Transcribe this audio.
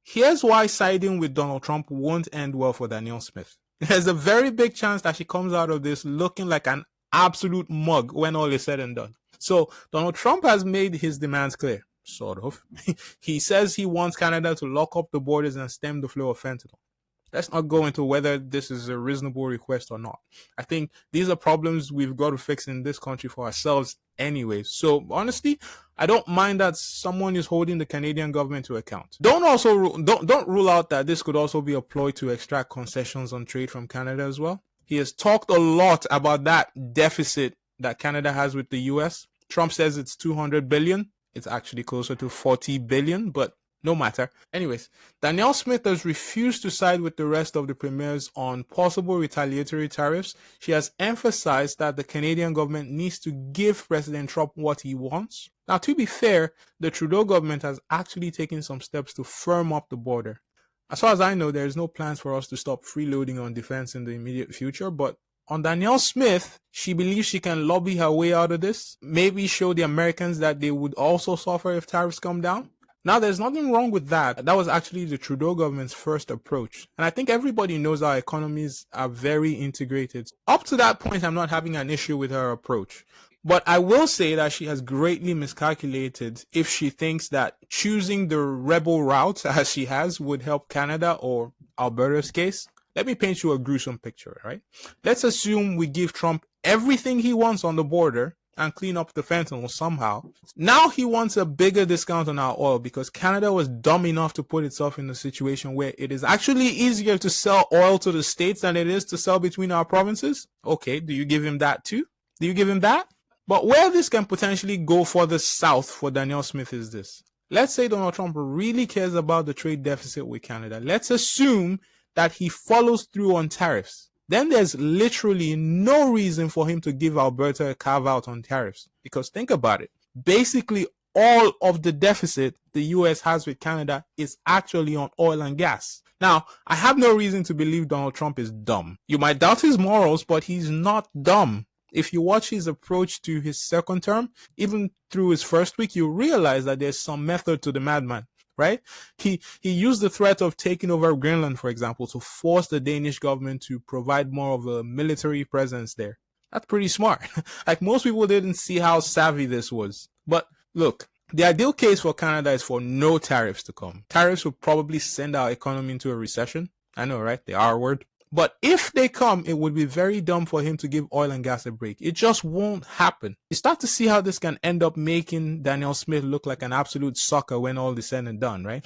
Here's why siding with Donald Trump won't end well for Danielle Smith. There's a very big chance that she comes out of this looking like an absolute mug when all is said and done. So Donald Trump has made his demands clear, sort of. He says he wants Canada to lock up the borders and stem the flow of fentanyl. Let's not go into whether this is a reasonable request or not. I think these are problems we've got to fix in this country for ourselves anyway. So honestly, I don't mind that someone is holding the Canadian government to account. Don't rule out that this could also be a ploy to extract concessions on trade from Canada as well. He has talked a lot about that deficit that Canada has with the US. Trump says it's 200 billion. It's actually closer to 40 billion, but no matter. Anyways, Danielle Smith has refused to side with the rest of the premiers on possible retaliatory tariffs. She has emphasized that the Canadian government needs to give President Trump what he wants. Now, to be fair, the Trudeau government has actually taken some steps to firm up the border. As far as I know, there is no plans for us to stop freeloading on defense in the immediate future, but on Danielle Smith, she believes she can lobby her way out of this, maybe show the Americans that they would also suffer if tariffs come down. Now, there's nothing wrong with that. That was actually the Trudeau government's first approach. And I think everybody knows our economies are very integrated. Up to that point, I'm not having an issue with her approach. But I will say that she has greatly miscalculated if she thinks that choosing the rebel route, as she has, would help Canada or Alberta's case. Let me paint you a gruesome picture, right? Let's assume we give Trump everything he wants on the border and clean up the fentanyl somehow. Now he wants a bigger discount on our oil because Canada was dumb enough to put itself in a situation where it is actually easier to sell oil to the states than it is to sell between our provinces. Okay, do you give him that too? Do you give him that? But where this can potentially go further south for Danielle Smith is this. Let's say Donald Trump really cares about the trade deficit with Canada. Let's assume that he follows through on tariffs. Then there's literally no reason for him to give Alberta a carve-out on tariffs. Because think about it. Basically, all of the deficit the US has with Canada is actually on oil and gas. Now, I have no reason to believe Donald Trump is dumb. You might doubt his morals, but he's not dumb. If you watch his approach to his second term, even through his first week, you realize that there's some method to the madman. Right? He used the threat of taking over Greenland, for example, to force the Danish government to provide more of a military presence there. That's pretty smart. Like, most people didn't see how savvy this was. But look, the ideal case for Canada is for no tariffs to come. Tariffs would probably send our economy into a recession. I know, right? The R word. But if they come, it would be very dumb for him to give oil and gas a break. It just won't happen. You start to see how this can end up making Danielle Smith look like an absolute sucker when all is said and done, right?